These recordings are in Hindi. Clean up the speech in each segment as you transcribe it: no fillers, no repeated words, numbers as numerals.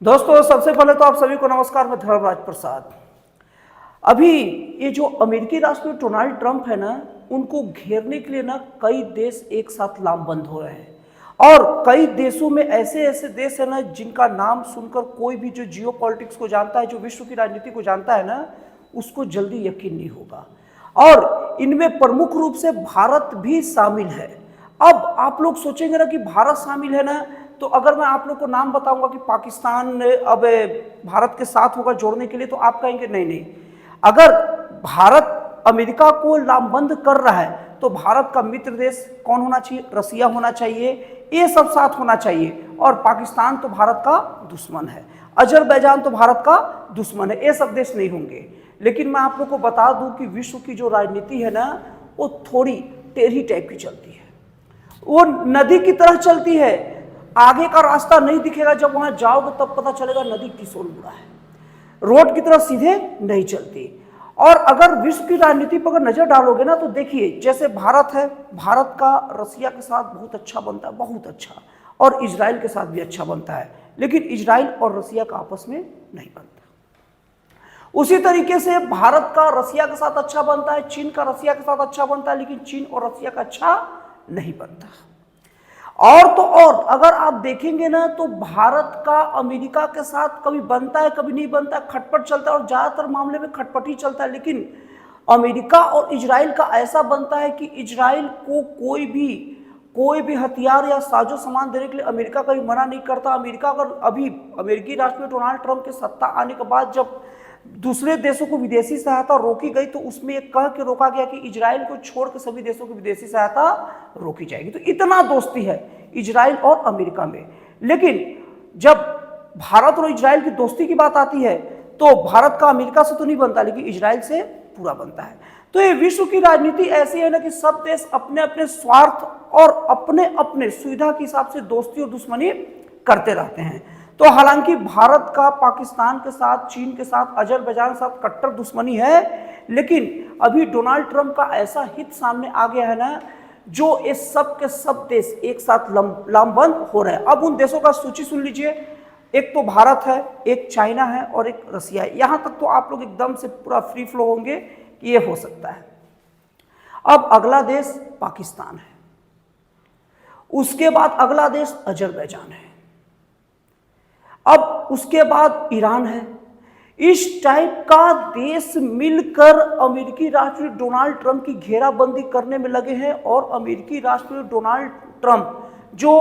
दोस्तों सबसे पहले तो आप सभी को नमस्कार। मैं धर्मराज प्रसाद। अभी ये जो अमेरिकी राष्ट्रपति डोनाल्ड ट्रंप है ना, उनको घेरने के लिए ना कई देश एक साथ लामबंद हो रहे हैं और कई देशों में ऐसे ऐसे देश है ना जिनका नाम सुनकर कोई भी जो जियो पॉलिटिक्स को जानता है, जो विश्व की राजनीति को जानता है ना, उसको जल्दी यकीन नहीं होगा। और इनमें प्रमुख रूप से भारत भी शामिल है। अब आप लोग सोचेंगे ना कि भारत शामिल है ना, तो अगर मैं आप लोग को नाम बताऊंगा कि पाकिस्तान अब भारत के साथ होगा जोड़ने के लिए, तो आप कहेंगे नहीं नहीं। अगर भारत अमेरिका को लामबंद कर रहा है तो भारत का मित्र देश कौन होना चाहिए? रसिया होना चाहिए, ये सब साथ होना चाहिए। और पाकिस्तान तो भारत का दुश्मन है, अजरबैजान तो भारत का दुश्मन है, ये सब देश नहीं होंगे। लेकिन मैं आप लोग को बता दूं कि विश्व की जो राजनीति है ना, वो थोड़ी टेढ़ी टाइप की चलती है, वो नदी की तरह चलती है। आगे का रास्ता नहीं दिखेगा, जब वहां जाओगे तब पता चलेगा नदी किस ओर मुड़ा है। रोड की तरह सीधे नहीं चलती। और अगर विश्व की राजनीति पर अगर नजर डालोगे ना, तो देखिए जैसे भारत है, भारत का रसिया के साथ बहुत अच्छा बनता है, बहुत अच्छा, और इजराइल के साथ भी अच्छा बनता है। लेकिन इजराइल और रसिया का आपस में नहीं बनता। उसी तरीके से भारत का रसिया के साथ अच्छा बनता है, चीन का रसिया के साथ अच्छा बनता है, लेकिन चीन और रसिया का अच्छा नहीं बनता। और तो और अगर आप देखेंगे ना, तो भारत का अमेरिका के साथ कभी बनता है कभी नहीं बनता है, खटपट चलता है, और ज्यादातर मामले में खटपट ही चलता है। लेकिन अमेरिका और इजराइल का ऐसा बनता है कि इजराइल को कोई भी हथियार या साजो सामान देने के लिए अमेरिका कभी मना नहीं करता। अमेरिका अगर अभी अमेरिकी राष्ट्रपति डोनाल्ड ट्रंप के सत्ता आने के बाद जब दूसरे देशों को विदेशी सहायता रोकी गई, तो उसमें एक कह के रोका गया कि इजराइल को छोड़ के सभी देशों को विदेशी सहायता रोकी जाएगी। तो इतना दोस्ती है इजराइल और अमेरिका में। लेकिन जब भारत और इजराइल की दोस्ती की बात आती है, तो भारत का अमेरिका से तो नहीं बनता, लेकिन इजराइल से पूरा बनता है। तो ये विश्व की राजनीति ऐसी है ना कि सब देश अपने अपने स्वार्थ और अपने अपने सुविधा के हिसाब से दोस्ती और दुश्मनी करते रहते हैं। तो हालांकि भारत का पाकिस्तान के साथ, चीन के साथ, अजरबैजान के साथ कट्टर दुश्मनी है, लेकिन अभी डोनाल्ड ट्रंप का ऐसा हित सामने आ गया है ना, जो ये सब के सब देश एक साथ लामबंद हो रहे हैं। अब उन देशों का सूची सुन लीजिए। एक तो भारत है, एक चाइना है और एक रसिया है। यहां तक तो आप लोग एकदम से पूरा फ्री फ्लो होंगे कि ये हो सकता है। अब अगला देश पाकिस्तान है, उसके बाद अगला देश अजरबैजान है, अब उसके बाद ईरान है। इस टाइप का देश मिलकर अमेरिकी राष्ट्रपति डोनाल्ड ट्रंप की घेराबंदी करने में लगे हैं। और अमेरिकी राष्ट्रपति डोनाल्ड ट्रंप जो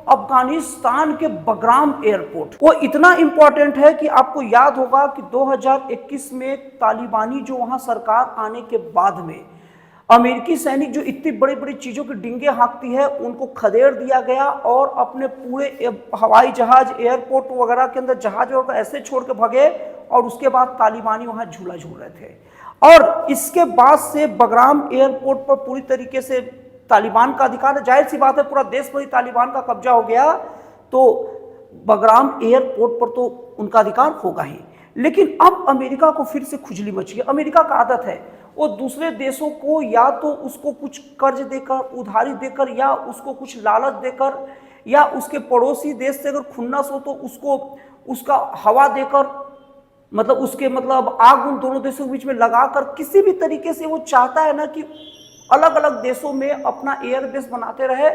अफगानिस्तान के बगराम एयरपोर्ट, वो इतना इंपॉर्टेंट है कि आपको याद होगा कि 2021 में तालिबानी जो वहां सरकार आने के बाद में अमेरिकी सैनिक जो इतनी बड़ी बड़ी चीज़ों की डिंगे हाँकती है, उनको खदेड़ दिया गया और अपने पूरे हवाई जहाज, एयरपोर्ट वगैरह के अंदर जहाज वगैरह ऐसे छोड़ के भगे। और उसके बाद तालिबानी वहाँ झूला झूल रहे थे। और इसके बाद से बगराम एयरपोर्ट पर पूरी तरीके से तालिबान का अधिकार है। जाहिर सी बात है, पूरा देश पर ही तालिबान का कब्जा हो गया, तो बगराम एयरपोर्ट पर तो उनका अधिकार होगा ही। लेकिन अब अमेरिका को फिर से खुजली मची है। अमेरिका का आदत है, वो दूसरे देशों को या तो उसको कुछ कर्ज देकर, उधारी देकर, या उसको कुछ लालच देकर, या उसके पड़ोसी देश से अगर खुन्नस हो तो उसको उसका हवा देकर, मतलब उसके मतलब आग उन दोनों देशों के बीच में लगाकर, किसी भी तरीके से वो चाहता है ना कि अलग अलग देशों में अपना एयरबेस बनाते रहे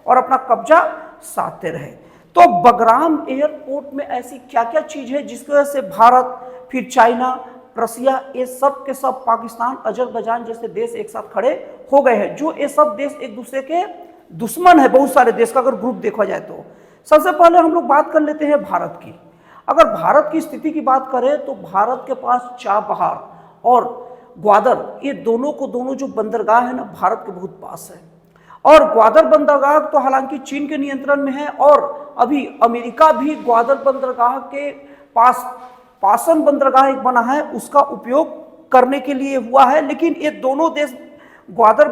और अपना कब्जा साधते रहे। तो बगराम एयरपोर्ट में ऐसी क्या क्या चीज है जिसकी वजह से भारत, फिर चाइना, रसिया, ये सब के सब, पाकिस्तान, अजरबैजान जैसे देश एक साथ खड़े हो गए हैं, जो ये सब देश एक दूसरे के दुश्मन है। बहुत सारे देश का अगर ग्रुप देखा जाए तो सबसे पहले हम लोग बात कर लेते हैं भारत की। अगर भारत की स्थिति की बात करें तो भारत के पास चाबहार और ग्वादर, ये दोनों को दोनों जो बंदरगाह है ना, भारत के बहुत पास है। और ग्वादर बंदरगाह तो हालांकि चीन के नियंत्रण में है, और अभी अमेरिका भी ग्वादर बंदरगाह के पास पासन बंदरगाह एक बना है, उसका उपयोग करने के लिए हुआ है। लेकिन ये दोनों देश ग्वादर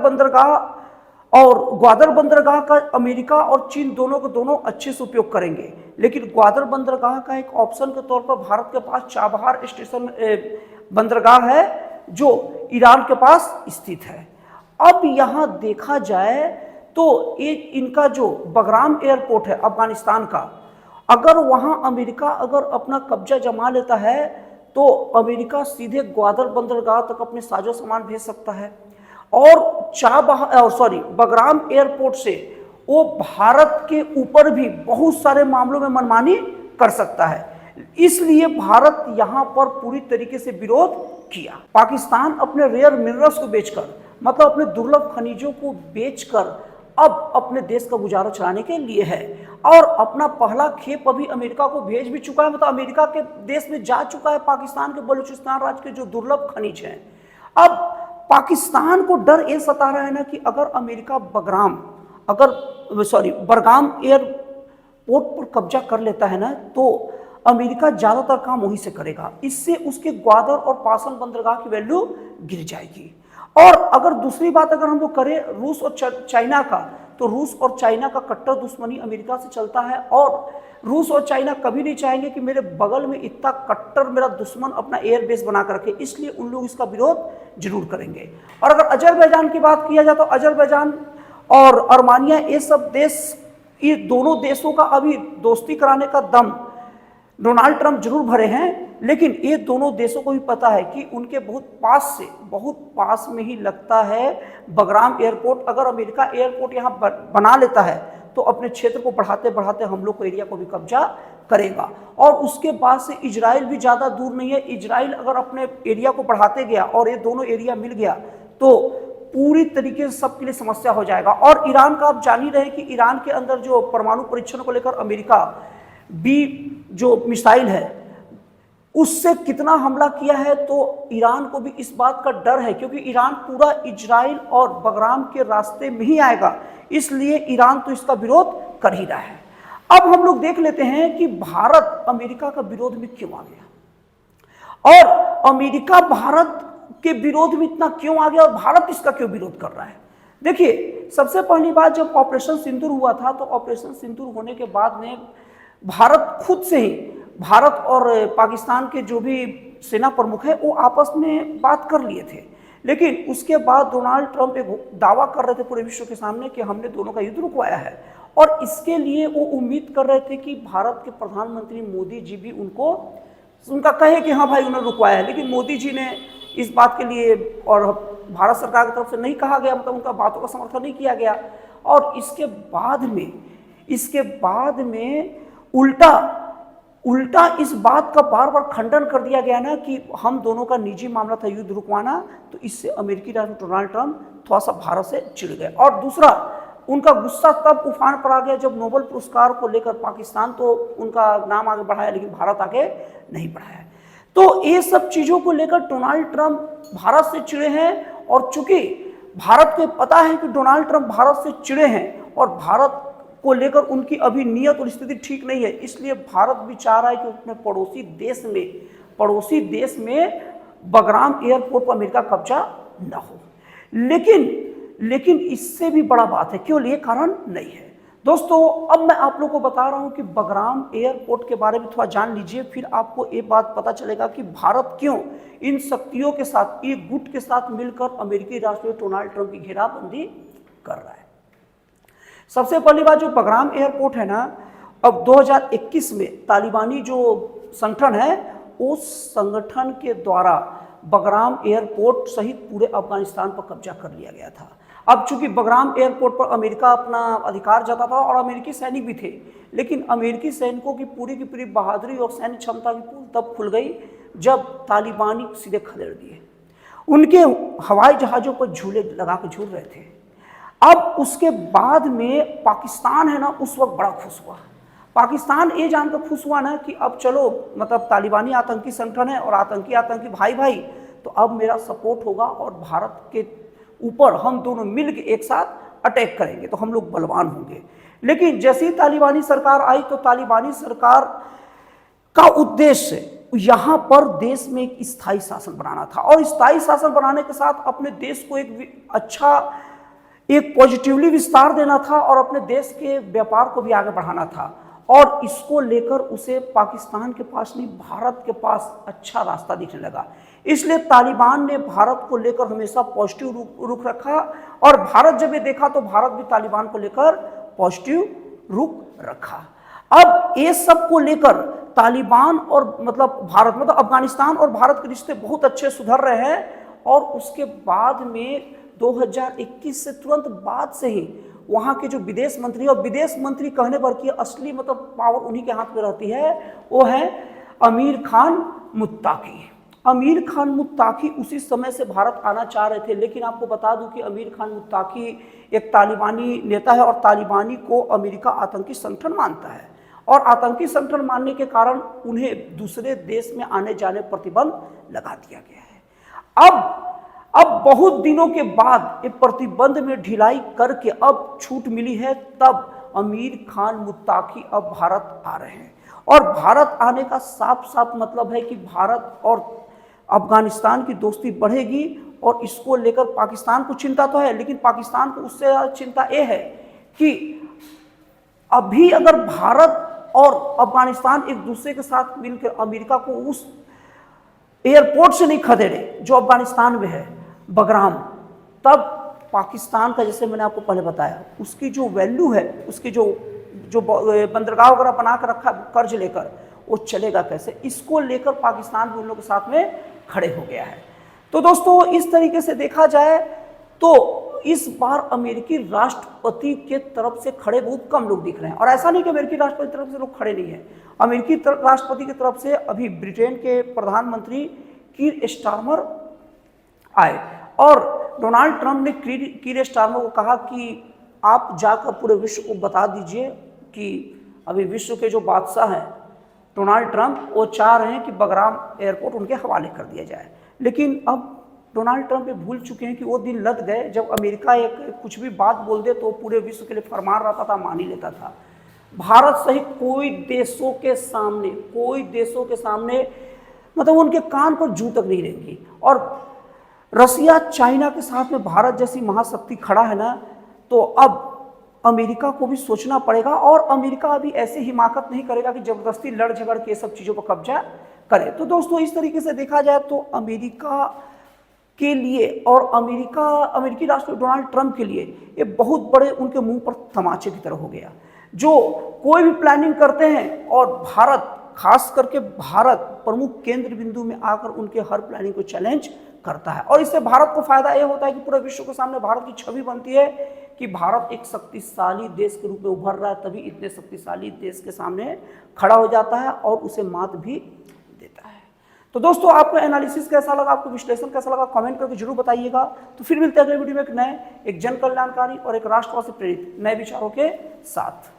बंदरगाह का अमेरिका और चीन दोनों को दोनों अच्छे से उपयोग करेंगे। लेकिन ग्वादर बंदरगाह का एक ऑप्शन के तौर पर भारत के पास चाबहार स्टेशन बंदरगाह है, जो ईरान के पास स्थित है। अब यहाँ देखा जाए तो एक इनका जो बगराम एयरपोर्ट है अफगानिस्तान का, अगर वहां अमेरिका अगर अपना कब्जा जमा लेता है तो अमेरिका सीधे ग्वादर बंदरगाह तक अपने साजो सामान भेज सकता है और बगराम एयरपोर्ट से वो भारत के ऊपर भी बहुत सारे मामलों में मनमानी कर सकता है। इसलिए भारत यहां पर पूरी तरीके से विरोध किया। पाकिस्तान अपने रेयर मिनरल्स को बेचकर, मतलब अपने दुर्लभ खनिजों को बेचकर अब अपने देश का गुजारा चलाने के लिए है और अपना पहला खेप अभी अमेरिका को भेज भी चुका है, मतलब अमेरिका के देश में जा चुका है पाकिस्तान के बलूचिस्तान राज्य के जो दुर्लभ खनिज हैं। अब पाकिस्तान को डर ये सता रहा है ना कि अगर अमेरिका बरगाम एयरपोर्ट पर कब्जा कर लेता है ना तो अमेरिका ज्यादातर काम वहीं से करेगा। इससे उसके ग्वादर और पासन बंदरगाह की वैल्यू गिर जाएगी। और अगर दूसरी बात अगर हम लोग करें रूस और चाइना का, तो रूस और चाइना का कट्टर दुश्मनी अमेरिका से चलता है और रूस और चाइना कभी नहीं चाहेंगे कि मेरे बगल में इतना कट्टर मेरा दुश्मन अपना एयरबेस बना कर रखे, इसलिए उन लोग इसका विरोध जरूर करेंगे। और अगर अजरबैजान की बात किया जाए तो अजरबैजान और अर्मानिया ये सब देश, ये दोनों देशों का अभी दोस्ती कराने का दम डोनाल्ड ट्रंप जरूर भरे हैं, लेकिन ये दोनों देशों को भी पता है कि उनके बहुत पास में ही लगता है बगराम एयरपोर्ट। अगर अमेरिका एयरपोर्ट यहाँ बना लेता है तो अपने क्षेत्र को बढ़ाते बढ़ाते हम लोग को एरिया को भी कब्जा करेगा। और उसके बाद से इजराइल भी ज़्यादा दूर नहीं है। इजराइल अगर अपने एरिया को बढ़ाते गया और ये दोनों एरिया मिल गया तो पूरी तरीके से सबके लिए समस्या हो जाएगा। और ईरान का आप जान ही रहे कि ईरान के अंदर जो परमाणु परीक्षण को लेकर अमेरिका जो मिसाइल है उससे कितना हमला किया है, तो ईरान को भी इस बात का डर है क्योंकि ईरान पूरा इजराइल और बगराम के रास्ते में ही आएगा, इसलिए ईरान तो इसका विरोध कर ही रहा है। अब हम लोग देख लेते हैं कि भारत अमेरिका का विरोध में क्यों आ गया और अमेरिका भारत के विरोध में इतना क्यों आ गया और भारत इसका क्यों विरोध कर रहा है। देखिए, सबसे पहली बात जब ऑपरेशन सिंदूर हुआ था तो ऑपरेशन सिंदूर होने के बाद में भारत खुद से ही, भारत और पाकिस्तान के जो भी सेना प्रमुख है वो आपस में बात कर लिए थे, लेकिन उसके बाद डोनाल्ड ट्रंप एक दावा कर रहे थे पूरे विश्व के सामने कि हमने दोनों का युद्ध रुकवाया है और इसके लिए वो उम्मीद कर रहे थे कि भारत के प्रधानमंत्री मोदी जी भी उनका कहे कि हाँ भाई उन्होंने रुकवाया है। लेकिन मोदी जी ने इस बात के लिए और भारत सरकार की तरफ से नहीं कहा गया, मतलब उनका बातों का समर्थन नहीं किया गया। और इसके बाद में उल्टा इस बात का बार बार खंडन कर दिया गया ना कि हम दोनों का निजी मामला था युद्ध रुकवाना, तो इससे अमेरिकी राष्ट्रपति डोनाल्ड ट्रंप थोड़ा सा भारत से चिढ़ गए। और दूसरा, उनका गुस्सा तब उफान पर आ गया जब नोबेल पुरस्कार को लेकर पाकिस्तान तो उनका नाम आगे बढ़ाया लेकिन भारत आगे नहीं बढ़ाया। तो ये सब चीज़ों को लेकर डोनाल्ड ट्रंप भारत से चिढ़े हैं और चूंकि भारत को पता है कि डोनाल्ड ट्रंप भारत से चिढ़े हैं और भारत को लेकर उनकी अभी नियत और स्थिति ठीक नहीं है, इसलिए भारत भी चाह रहा है कि अपने पड़ोसी देश में बगराम एयरपोर्ट पर अमेरिका कब्जा न हो। लेकिन इससे भी बड़ा बात है, केवल ये कारण नहीं है। दोस्तों, अब मैं आप लोगों को बता रहा हूं कि बगराम एयरपोर्ट के बारे में थोड़ा जान लीजिए, फिर आपको ये बात पता चलेगा कि भारत क्यों इन शक्तियों के साथ, एक गुट के साथ मिलकर अमेरिकी राष्ट्रपति डोनाल्ड ट्रंप की घेराबंदी कर रहा है। सबसे पहली बात, जो बगराम एयरपोर्ट है ना, अब 2021 में तालिबानी जो संगठन है उस संगठन के द्वारा बगराम एयरपोर्ट सहित पूरे अफगानिस्तान पर कब्जा कर लिया गया था। अब चूंकि बगराम एयरपोर्ट पर अमेरिका अपना अधिकार जताता था और अमेरिकी सैनिक भी थे, लेकिन अमेरिकी सैनिकों की पूरी बहादुरी और सैन्य क्षमता की पोल तब खुल गई जब तालिबानी सीधे खदेड़ दिए। उनके हवाई जहाज़ों पर झूले लगा के झूल रहे थे। अब उसके बाद में पाकिस्तान है ना, उस वक्त बड़ा खुश हुआ। पाकिस्तान ये जानकर खुश हुआ ना कि अब चलो, मतलब तालिबानी आतंकी संगठन है और आतंकी भाई, तो अब मेरा सपोर्ट होगा और भारत के ऊपर हम दोनों मिलकर एक साथ अटैक करेंगे तो हम लोग बलवान होंगे। लेकिन जैसे ही तालिबानी सरकार आई तो तालिबानी सरकार का उद्देश्य यहाँ पर देश में एक स्थायी शासन बनाना था और स्थायी शासन बनाने के साथ अपने देश को एक पॉजिटिवली विस्तार देना था और अपने देश के व्यापार को भी आगे बढ़ाना था। और इसको लेकर उसे पाकिस्तान के पास नहीं, भारत के पास अच्छा रास्ता दिखने लगा। इसलिए तालिबान ने भारत को लेकर हमेशा पॉजिटिव रुख रखा और भारत जब ये देखा तो भारत भी तालिबान को लेकर पॉजिटिव रुख रखा। अब ये सब को लेकर तालिबान और मतलब भारत, मतलब अफगानिस्तान और भारत के रिश्ते बहुत अच्छे सुधर रहे हैं। और उसके बाद में 2021 से तुरंत बाद से ही वहाँ के जो विदेश मंत्री, और विदेश मंत्री कहने पर कि असली मतलब पावर उन्हीं के हाथ में रहती है, वो है अमीर खान मुत्ताकी। अमीर खान मुत्ताकी उसी समय से भारत आना चाह रहे थे, लेकिन आपको बता दूं कि अमीर खान मुत्ताकी एक तालिबानी नेता है और तालिबानी को अमेरिका आतंकी संगठन मानता है, और आतंकी संगठन मानने के कारण उन्हें दूसरे देश में आने जाने प्रतिबंध लगा दिया गया है। अब बहुत दिनों के बाद ये प्रतिबंध में ढिलाई करके अब छूट मिली है, तब अमीर खान मुत्ताकी अब भारत आ रहे हैं। और भारत आने का साफ साफ मतलब है कि भारत और अफगानिस्तान की दोस्ती बढ़ेगी, और इसको लेकर पाकिस्तान को चिंता तो है, लेकिन पाकिस्तान को उससे चिंता ये है कि अभी अगर भारत और अफगानिस्तान एक दूसरे के साथ मिलकर अमेरिका को उस एयरपोर्ट से नहीं खदेड़े जो अफगानिस्तान में है, बगराम, तब पाकिस्तान का, जैसे मैंने आपको पहले बताया, उसकी जो वैल्यू है, उसकी जो बंदरगाह वगैरह बना कर रखा कर्ज लेकर, वो चलेगा कैसे, इसको लेकर पाकिस्तान भी उन लोगों के साथ में खड़े हो गया है। तो दोस्तों इस तरीके से देखा जाए तो इस बार अमेरिकी राष्ट्रपति के तरफ से खड़े बहुत कम लोग दिख रहे हैं, और ऐसा नहीं कि अमेरिकी राष्ट्रपति की तरफ से लोग खड़े नहीं हैं। अमेरिकी राष्ट्रपति की तरफ से अभी ब्रिटेन के प्रधानमंत्री कीर स्टारमर आए, और डोनाल्ड ट्रंप ने कीर स्टारमर को कहा कि आप जाकर पूरे विश्व को बता दीजिए कि अभी विश्व के जो बादशाह हैं डोनाल्ड ट्रंप, वो चाह रहे हैं कि बगराम एयरपोर्ट उनके हवाले कर दिया जाए। लेकिन अब डोनाल्ड ट्रंप ये भूल चुके हैं कि वो दिन लद गए जब अमेरिका एक कुछ भी बात बोल दे तो पूरे विश्व के लिए फरमान रहता था, मान ही लेता था। भारत सहित कोई देशों के सामने मतलब उनके कान पर जू तक नहीं रहेंगी। और रसिया चाइना के साथ में भारत जैसी महाशक्ति खड़ा है ना, तो अब अमेरिका को भी सोचना पड़ेगा, और अमेरिका अभी ऐसे हिमाकत नहीं करेगा कि जबरदस्ती लड़ झगड़ के सब चीज़ों पर कब्जा करे। तो दोस्तों इस तरीके से देखा जाए तो अमेरिका के लिए और अमेरिकी राष्ट्रपति डोनाल्ड ट्रंप के लिए ये बहुत बड़े उनके मुंह पर तमाचे की तरह हो गया। जो कोई भी प्लानिंग करते हैं और भारत, खास करके भारत प्रमुख केंद्र बिंदु में आकर उनके हर प्लानिंग को चैलेंज करता है, और इससे भारत को फायदा यह होता है कि पूरे विश्व के सामने भारत की छवि बनती है कि भारत एक शक्तिशाली देश के रूप में उभर रहा है, तभी इतने शक्तिशाली देश के सामने खड़ा हो जाता है और उसे मात भी देता है। तो दोस्तों आपको एनालिसिस कैसा लगा, आपको विश्लेषण कैसा लगा, कमेंट करके जरूर बताइएगा। तो फिर मिलते हैं अगले वीडियो में एक जन कल्याणकारी और एक राष्ट्रवाद से प्रेरित नए विचारों के साथ।